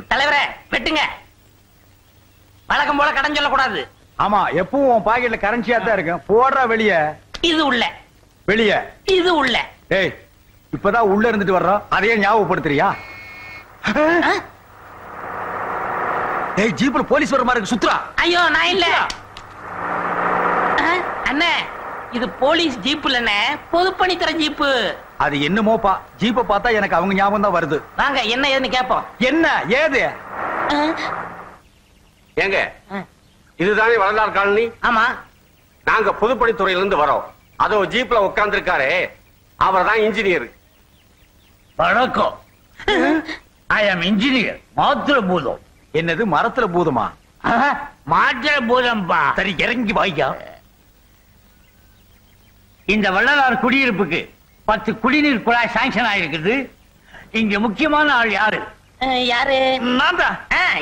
தலைவரே வெட்டுங்க. வழக்கம் போல கடன் சொல்லக்கூடாது. ஆமா, எப்பவும் உன் பாக்கெட்ல கரன்சியா தான் இருக்கும். போடுறா வெளிய. இது உள்ள. வெளிய. இது உள்ள. ஏய், இப்பதான் உள்ள இருந்துட்டு வர்றோம், அதையே ஞாபகப்படுத்துறியா? ஏய், ஜீப்ல போலீஸ் வர மாதிரி இருக்கு, சுத்துறா. ஐயோ, நான் இல்ல அண்ணே, இது போலீஸ் ஜீப் இல்லண்ணே, பொதுப்பணித்துறை ஜீப்பு. அது என்னமோப்பா, ஜீப்பை பார்த்தா எனக்கு அவங்க ஞாபகம் தான் வருது. வாங்க, என்ன ஏதுன்னு கேப்போம். என்ன ஏது? ஏங்க, இதுதானே வரலாறு காலனி? ஆமா. நாங்க பொதுப்பணித்துறையில இருந்து வரோம். அதோ ஜீப்ல உட்கார்ந்து இருக்காரு, அவர் தான் இன்ஜினியர். வணக்கம். ஐ அம் இன்ஜினியர். மாத்திர பூதம். என்னது மரத்துல பூதமா? மாத்திர பூதம்பா. சரி, இறங்கி வாய்யா. இந்த வள்ளலார் குடியிருப்புக்கு 10 குடிநீர் குழாய் சாங்ஷன் ஆயிருக்குது. இங்க முக்கியமான ஆள் யாரு? யாரு? நான் தான்.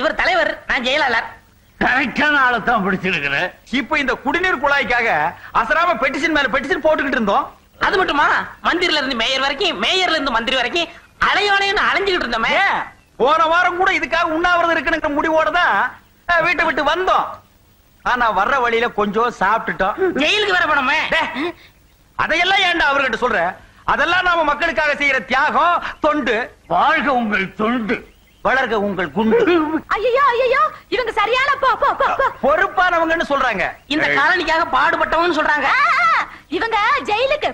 இவர் தலைவர், நான் ஜெயலலிதா. கரெக்டான ஆளை தான் பிடிச்சிருக்கிறேன். இப்ப இந்த குடிநீர் குழாய்க்காக அசராம பெட்டிஷன் மேல பெட்டிஷன் போட்டுக்கிட்டு இருந்தோம். அது மட்டுமா, மந்திரில இருந்து மேயர் வரைக்கும், மேயர்ல இருந்து மந்திரி வரைக்கும் அலையோலையும் அலைஞ்சுக்கிட்டு இருந்தோமே. போன வாரம் கூட இதுக்காக உண்ணாவிரதம் இருக்குன்னு முடிவோட தான் வீட்டை விட்டு வந்தோம். ஆனா வர்ற வழியில கொஞ்சம் சாப்பிட்டுட்டோம். ஜெயிலுக்கு வர போனோமே. அதையெல்லாம் ஏன்டா அவர்கிட்ட சொல்ற? அதெல்லாம் நாம மக்களுக்காக செய்யற தியாகம், தொண்டு. வாழ்க உங்கள் தொண்டு, வளர்க உங்கள் குண்டு. ஐயோ ஐயோ, இவங்க சரியான பொறுப்பானவங்கன்னு சொல்றாங்க. இந்த காலனிக்காக பாடுபட்டவன்னு சொல்றாங்க. இவங்க ஜெயிலுக்கு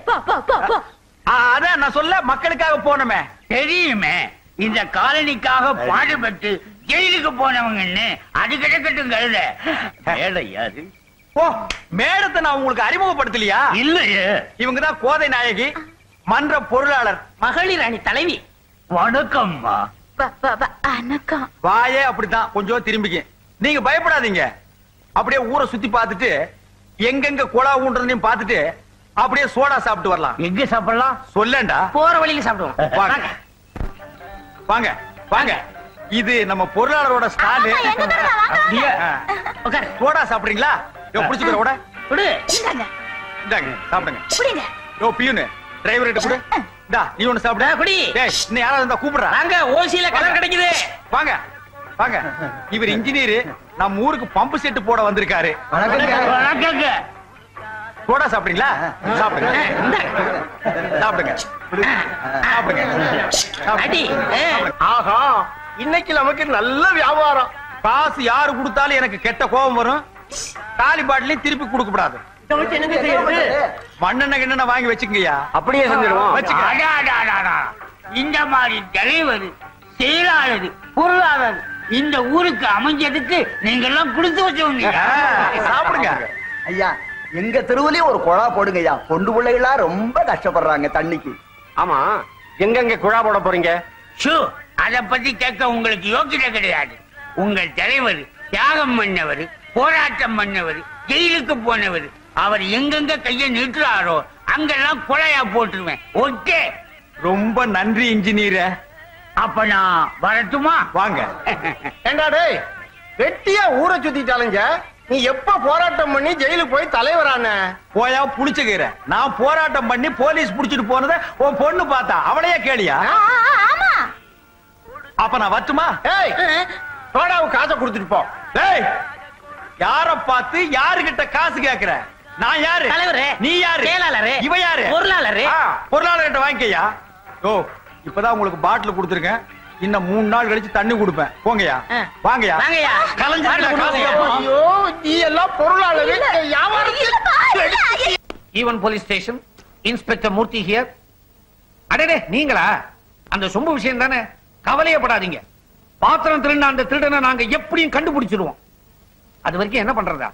அதான் நான் சொல்ல, மக்களுக்காக போனோமே. தெரியுமே, இந்த காலனிக்காக பாடுபட்டு ஜெயிலுக்கு போனவங்கன்னு. அது கிடக்கட்டும் கழுத. மேடை யாரு? ஓ, மேடத்தை நான் உங்களுக்கு அறிமுகப்படுத்தலையா? இல்லையே. இவங்கதான் கோதை நாயகி, மன்ற பொருளாளர், மகளிர் அணி தலைவி. வணக்கம்மா. வணக்கம். வாயே அப்படித்தான், கொஞ்சம் திரும்பிக்க. நீங்க பயப்படாதீங்க. அப்படியே ஊரை சுத்தி பார்த்துட்டு எங்கெங்க குழா ஊன்றதையும் பார்த்துட்டு அப்படியே சோடா சாப்பிட்டு வரலாம். எங்க சாப்பிடலாம் சொல்லேன்டா. போற வழியில சாப்பிடுவோம். வாங்க வாங்க வாங்க. இது நம்ம பொருளாளரோட ஸ்டால். சோடா சாப்பிடுறீங்களா? புடிச்சுக்கிற கூட குடு. இந்தாங்க சாப்பிடுங்க. புடிங்க. யோ பியூனு, டிரைவர் கிட்ட குடு. இந்தா நீ ஒண்ணு சாப்பிடு. குடி. டேய், இன்னும் யாராவது இருந்தா கூப்பிடுறா. வாங்க, ஓசில கலர் கிடைக்குது. வாங்க வாங்க. இவர் இன்ஜினியர், நம்ம ஊருக்கு பம்பு செட்டு போட வந்திருக்காரு. வணக்கங்க. சோடா சாப்பிடுறீங்களா? சாப்பிடுங்க சாப்பிடுங்க சாப்பிடுங்க. ஆஹா, இன்னைக்கு நமக்கு நல்ல வியாபாரம். காசு யாரு கொடுத்தாலும் எனக்கு கெட்ட கோபம் வரும். காலி பாட்டிலையும் திருப்பி கொடுக்க கூடாது. மண்ணெண்ணெய் கிண்ணெண்ணெய் வாங்கி வச்சுக்கங்கய்யா. அப்படியே செஞ்சிருவோம். இந்த மாதிரி தலைவர், செயலாளர், பொருளாளர் இந்த ஊருக்கு அமைஞ்சதுக்கு நீங்க எல்லாம் கொடுத்து வச்சவங்க. சாப்பிடுங்க ஐயா. எங்க தெருவுலயும் ஒரு குழா போடுங்க ஐயா. பொண்டு பிள்ளைகளா ரொம்ப கஷ்டப்படுறாங்க தண்ணிக்கு. ஆமா, எங்கெங்க குழா போட போறீங்க? அத பத்தி கேட்க உங்களுக்கு யோக்கியதை கிடையாது. உங்கள் தலைவர் தியாகம் பண்ணவர், போராட்டம் பண்ணவர், ஜெயிலுக்கு போனவர். அவர் எங்கெங்க கையை நிறுத்துறாரோ அங்கெல்லாம் கொலையா போட்டுருவேன். ஓகே, ரொம்ப நன்றி இன்ஜினியர். அப்ப நான் வரட்டுமா? வாங்க. ஏண்டா டேய், வெட்டியா ஊரை சுத்திட்டாலுங்க. நீ எப்ப போராட்டம் பண்ணி ஜெயிலுக்கு போய் தலைவரான? போயா புடிச்சுக்கிற. நான் போராட்டம் பண்ணி போலீஸ் புடிச்சிட்டு போனதை உன் பொண்ணு பார்த்தா, அவளையே கேளியா? ஆமா. அப்ப நான் வரட்டுமா? ஏய், சோடாவுக்கு காசை கொடுத்துட்டு போ. ஏய், யார பார்த்து யாருகிட்ட காசு கேக்குற? நான் யாரு? தலைவரே. நீ யாரு? செயலாளரே. இவ யாரு? பொருளாளரே. பொருளாளர்கிட்ட வாங்கிக்கையா. ஓ, இப்பதான் உங்களுக்கு பாட்டில் கொடுத்துருக்கேன். இன்னும் 3 நாள் கழிச்சு தண்ணி கொடுப்பேன். போங்கயா. வாங்கயா. வாங்கயா. கலைஞர் காசு. ஐயோ, நீ எல்லாம் பொருளாளர். Even police station, inspector Murthy here. அடடே, நீங்களா? அந்த சொம்பு விஷயம் தானே, கவலையப்படாதீங்க. பாத்திரம் திருடின அந்த திருடனை நாங்க எப்படியும் கண்டுபிடிச்சிருவோம். அது வரைக்கும் என்ன பண்றதா?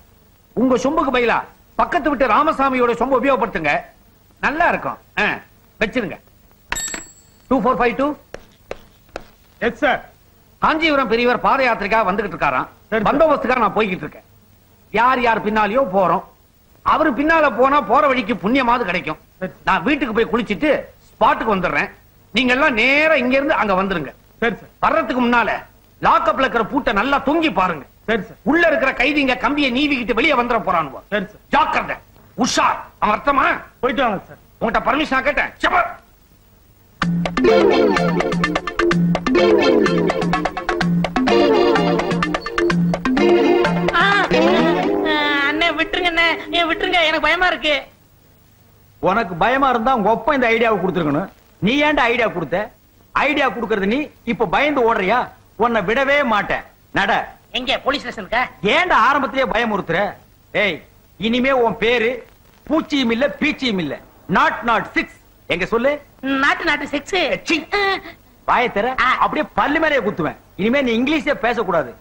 உங்க சொம்புக்கு பதிலா பக்கத்து விட்டு ராமசாமியோட சொம்பு உபயோகப்படுத்துங்க, நல்லா இருக்கும். வச்சிருங்க. 2452. Yes sir. காஞ்சிபுரம் பெரியவர் பாத யாத்திரைக்காக வந்துகிட்டு இருக்காராம். பந்தோபஸ்துக்காக நான் போய்கிட்டு இருக்கேன். யார் யார் பின்னாலேயோ போறோம். அவரு பின்னால போனா போற வழிக்கு புண்ணியமாவது கிடைக்கும். நான் வீட்டுக்கு போய் குளிச்சிட்டு ஸ்பாட்டுக்கு வந்துடுறேன். நீங்க எல்லாம் நேரா இங்க இருந்து அங்க வந்துருங்க. வர்றதுக்கு முன்னால லாக்அப்ல இருக்கிற பூட்டை நல்லா தொங்கி பாருங்க. சரி சார். உள்ள இருக்கிற கைதிங்க கம்பியை நீவிக்கிட்டு வெளியே வந்துட போறானுவோ. சரி சார். ஜாக்கிரதை, உஷார். அவன் அர்த்தமா? போயிட்டு வாங்க சார். உங்கள்கிட்ட பர்மிஷன் கேட்டேன். சபா. அண்ணே விட்டுருங்க அண்ணே, விட்டுருங்க, எனக்கு பயமா இருக்கு. உனக்கு பயமா இருந்தா உங்க ஒப்ப இந்த ஐடியாவை கொடுத்துருக்கணும். நீ ஏன்டா ஐடியா கொடுத்த? ஐடியா கொடுக்கறது நீ இப்ப பயந்து ஓடுறியா? உன்னை விடவே மாட்டேன். நட. எங்க போலீஸ் ஸ்டேஷனுக்கா? ஏன்டா ஆரம்பத்திலேயே பயமுறுத்துற? ஏய், இனிமே உன் பேரு பூச்சியும் இல்ல பீச்சியும் இல்ல. நாட் 6. எங்க சொல்லு. நாட்டு 6. வாயை தர அப்படியே பல்லு மேலேயே குத்துவேன். இனிமே நீ இங்கிலீஷே பேசக்கூடாது.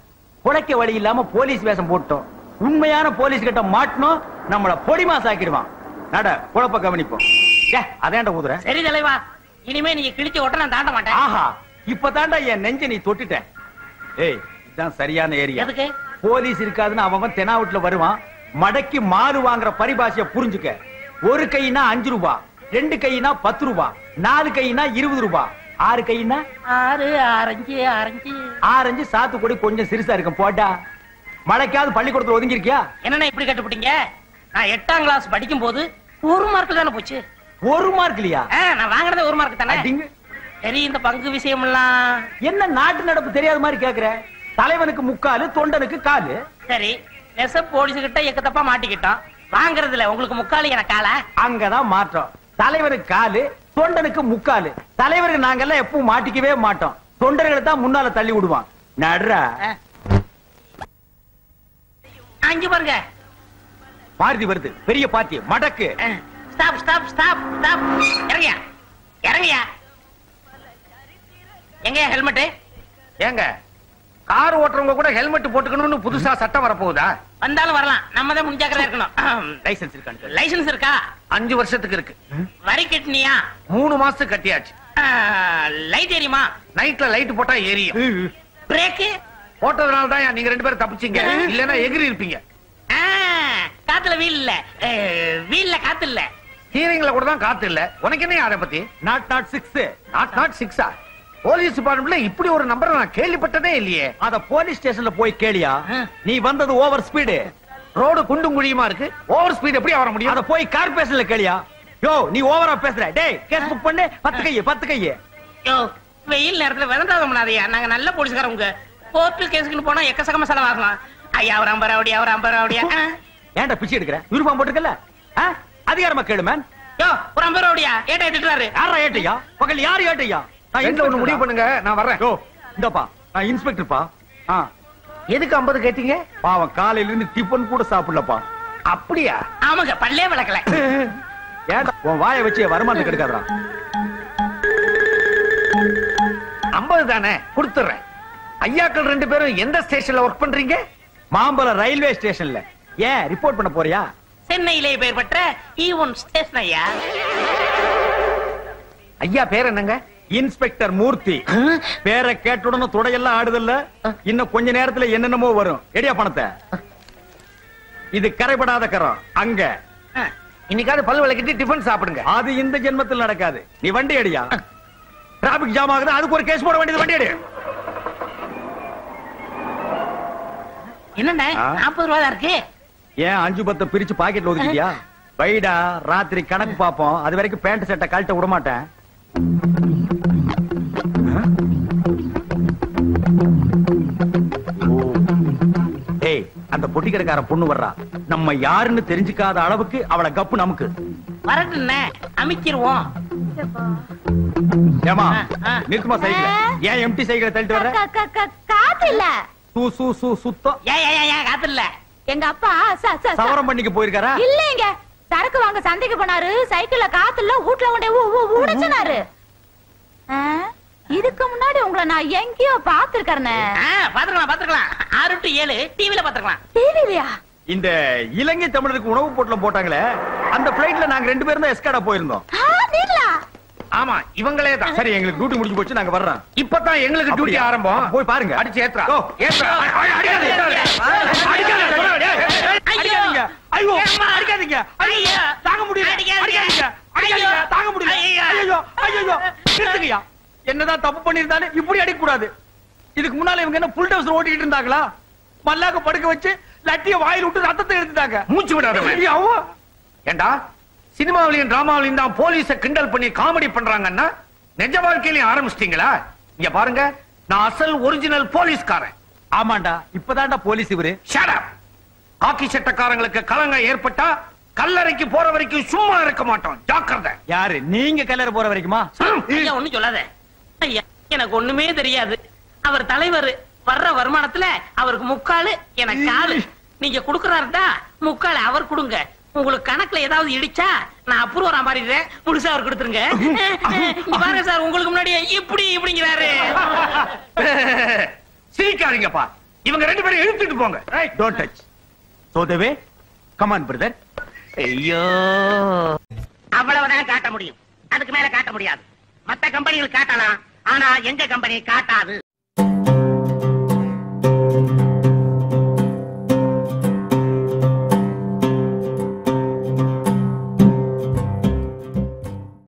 புழைக்க வழி இல்லாம போலீஸ் வேஷம் போட்டோம். உண்மையான போலீஸ் கிட்ட மாட்டணும், நம்மள பொடிமாஸ் ஆக்கிடுவான். நட, குழப்ப கவனிப்போம். அதேண்ட ஊதுற. சரி தலைவா, இனிமே நீங்க கிழிச்ச ஓட்ட நான் தாண்ட மாட்டேன். ஆஹா, இப்ப தாண்டா என் நெஞ்ச நீ தொட்டுட்ட. ஏய், இதுதான் சரியான ஏரியா. எதுக்கு? போலீஸ் இருக்காதுன்னு அவன் தெனாவட்டுல வருவான். மடக்கி மாறு வாங்குற பரிபாஷைய புரிஞ்சுக்க. ஒரு கைனா 5 ரூபாய், 2 கைனா 10 ரூபாய், 4 கைனா 20 ரூபாய், 6 கைனா 6 ஆரஞ்சு. ஆரஞ்சு சாத்துக்குடி கொஞ்சம் சிறுசா இருக்கும் போட்டா. மழைக்காவது பள்ளிக்கூடத்துல ஒதுங்கி இருக்கியா? என்னன்னா இப்படி கட்டுப்பிட்டீங்க? நான் 8ஆம் கிளாஸ் படிக்கும் போது 1 மார்க் தானே போச்சு. 1 மார்க் இல்லையா? நான் வாங்குறதே 1 மார்க் தானே. சரி, இந்த பங்கு விஷயம் எல்லாம் என்ன நாட்டு நடப்பு தெரியாத மாதிரி கேக்குற? தலைவனுக்கு 3/4, தொண்டனுக்கு 1/4. சரி, நெசப் போலீஸ் கிட்ட எக்கத்தப்பா மாட்டிக்கிட்டோம். வாங்குறதுல உங்களுக்கு 3/4 எனக்கு 1/4. அங்கதான் மாற்றம். தலைவனுக்கு 1/4, தொண்டனுக்கு 3/4. தலைவருக்கு நாங்கெல்லாம் எப்பவும் மாட்டிக்கவே மாட்டோம். தொண்டர்களை தான் முன்னால தள்ளி விடுவான். நடுறா. அங்க பாருங்க, மாருதி வருது. பெரிய பாத்தி மடக்கு. ஸ்டாப். இறங்கியா. எங்க ஹெல்மெட்? ஏங்க, கார் ஓட்டுறவங்க கூட ஹெல்மெட் போட்டுக்கணும்னு புதுசா சட்டம் வரப்போகுதா? வந்தாலும் வரலாம், நம்ம தான் முன்ஜாக்கிரதையா இருக்கணும். லைசன்ஸ் இருக்கான்னு? லைசன்ஸ் இருக்கா? 5 வருஷத்துக்கு இருக்கு. வரி கட்டினியா? 3 மாசத்துக்கு கட்டியாச்சு. லைட் எரியுமா? நைட்ல லைட் போட்டா எரியும். பிரேக் போட்டதுனால தான் நீங்க 2 பேரும் தப்பிச்சீங்க. இல்லன்னா எகிரி இருப்பீங்க. காத்துல வீல் இல்ல, வீல்ல காத்து இல்ல. ஹீரிங்ல கூட தான் காத்து இல்ல. உனக்கு என்ன அத பத்தி? நாட் 6. நாட் 6. போலீஸ் டிபார்ட்மெண்ட்ல இப்படி ஒரு நம்பர் நான் கேள்விப்பட்டதே இல்லையே. அத போலீஸ் ஸ்டேஷன்ல போய் கேளியா. நீ வந்தது ஓவர் ஸ்பீடு. ரோடு குண்டும் குழியுமா இருக்கு. ஓவர் ஸ்பீட் எப்படி வர முடியும்? அத போய் கார்பரேஷன்ல கேளியா. யோ, நீ ஓவரா பேசுற. டேய், கேஸ் புக் பண்ணு. 10 கையே. யோ, வெயில் நேரத்துல விளந்தாத பண்ணாதயா. நாங்க நல்ல போலீஸ்காரங்க. கோர்ட்டு கேஸ்க்கு போனா எக்கசக்கமா செலவாகலாம். ஐயா ஒரு 50 ரூபாடியா. ஏன்டா பிச்சை எடுக்கிற? யூனிஃபார்ம் போட்டுக்கல. அதிகாரமா கேளு மேன். யோ, ஒரு 50 ரூபாடியா. ஏட்டா திட்டுறாரு. யாரா ஏட்டையா? பகல் யாரு ஏட்டையா? நான் ரெண்டுல ஒண்ணு முடிவு பண்ணுங்க, நான் வர்றேன். யோ, இந்தப்பா, நான் இன்ஸ்பெக்டர்ப்பா. எதுக்கு 50 கேட்டீங்க? பாவம் காலையில இருந்து டிபன் கூட சாப்பிடலப்பா. அப்படியா? ஆமாங்க, பல்லே விளக்கல. ஏன்டா உன் வாயை வச்சு வருமானம் கெடுக்காதடா. 50 தானே, கொடுத்துறேன். ஐயாக்கள் 2 பேரும் எந்த ஸ்டேஷன்ல ஒர்க் பண்றீங்க? மாம்பலம் ரயில்வே ஸ்டேஷன்ல. ஏன் ரிப்போர்ட் பண்ண போறியா? சென்னையிலே பெயர் பெற்ற ஈவன் ஸ்டேஷன் ஐயா. ஐயா பேர் என்னங்க? இன்ஸ்பெக்டர் மூர்த்தி. பேரை கேட்டுடனே துடையெல்லாம் ஆடுதல்ல. இன்னும் கொஞ்ச நேரத்துல என்னென்னமோ வரும். எடியா பணத்தை. இது கரைபடாத கரம். அங்க இன்னைக்காவது பல் விளக்கிட்டு டிபன் சாப்பிடுங்க. அது இந்த ஜென்மத்தில் நடக்காது. நீ வண்டி அடியா. டிராபிக் ஜாம் ஆகுது, அதுக்கு ஒரு கேஸ் போட வேண்டியது. வண்டி அடி. என்னண்ணே 40 ரூபா தான் இருக்கு. ஏன் 5-10 பிரிச்சு பாக்கெட்ல ஒதுக்கிட்டியா? வைடா, ராத்திரி கணக்கு பாப்போம். அது வரைக்கும் பேண்ட் சட்டை கழட்ட விட மாட்டேன். ஏய், அந்த பொட்டி கடைக்கார பொண்ணு வர்றா. நம்ம யாருன்னு தெரிஞ்சுக்காத அளவுக்கு அவளை கப்பு நமக்கு. வரட்டுண்ணே, அமைச்சிருவோம். ஏமா, நிறுத்துமா சைக்கிள். ஏன் எம்டி சைக்கிளை தள்ளிட்டு வர்ற? காத்து இல்ல. சுத்தம். ஏன் காத்து இல்ல? எங்க அப்பா சவரம் பண்ணிக்க போயிருக்காரா? இல்லங்க, சரக்கு வாங்க சந்தைக்கு போனாரு. சைக்கிள்ல காத்து இல்ல, வீட்ல கொண்டே உடைச்சனாரு. இதுக்கு முன்னாடி உங்களை நான் எங்கேயோ பாத்துருக்கேன். பாத்துக்கலாம். 6 to 7 டிவில பாத்துக்கலாம். டிவிலயா? இந்த இலங்கை தமிழருக்கு உணவு பொட்டலம் போட்டாங்களே, அந்த பிளைட்ல நாங்க 2 பேரும் தான் எஸ்காடா போயிருந்தோம். ஆமா, இவங்களே தான். சரி, எங்களுக்கு டியூட்டி முடிஞ்சு போச்சு, நாங்க வர்றோம். இப்பதான் எங்களுக்கு டியூட்டி ஆரம்பம். போய் பாருங்க. அடிச்சு ஏத்ரா. ஏத்ரா. அடிக்காதீங்க. ஐயோ, அடிக்காதீங்க. ஐயோ, தாங்க முடியல. அடிக்காதீங்க. தாங்க முடியல. ஐயோ, நிறுத்துங்கயா. என்னதான் தப்பு பண்ணிருந்தாலும் இப்படி அடிக்க கூடாது. இதுக்கு முன்னால இவங்க என்ன புல் டவுஸ் ஓட்டிட்டு இருந்தாங்களா? மல்லாக்க படுக்க வச்சு லட்டிய வாயில் விட்டு ரத்தத்தை எடுத்துட்டாங்க. மூச்சு விடாதவன். ஏண்டா சினிமாவிலையும் டிராமாவிலையும் தான் போலீஸ கிண்டல் பண்ணி காமெடி பண்றாங்கன்னா நிஜ வாழ்க்கையிலையும் ஆரம்பிச்சிட்டீங்களா? இங்க பாருங்க, நான் அசல் ஒரிஜினல் போலீஸ்காரன். ஆமாண்டா, இப்பதான்டா போலீஸ் இவரு. Shut up. காக்கி சட்டக்காரங்களுக்கு கலங்கம் ஏற்பட்டா கல்லறைக்கு போற வரைக்கும் சும்மா இருக்க மாட்டோம். ஜாக்கிரதை. யாரு நீங்க கல்லறை போற வரைக்குமா? ஐயா ஒண்ணும் சொல்லாத ஐயா, எனக்கு ஒண்ணுமே தெரியாது. அவர் தலைவர் வர்ற வருமானத்துல அவருக்கு முக்காலு எனக்கு காலு. நீங்க குடுக்கறாருடா முக்காலு அவர் கொடுங்க. உங்களுக்கு கணக்குல ஏதாவது இடிச்சா நான் அப்ரூவரா மாறிடுறேன். முழுசா அவர் கொடுத்துருங்க. இங்க பாருங்க சார், உங்களுக்கு முன்னாடி இப்படி இப்படிங்கிறாரு. சிரிக்காதீங்கப்பா. இவங்க ரெண்டு பேரும் இழுத்துட்டு போங்க. Don't touch. So the way, come on brother. ஐயோ, அவ்வளவுதான் காட்ட முடியும். அதுக்கு மேல காட்ட முடியாது. மத்த கம்பெனிகள் காட்டலாம், ஆனா எங்க கம்பெனி காட்டாது.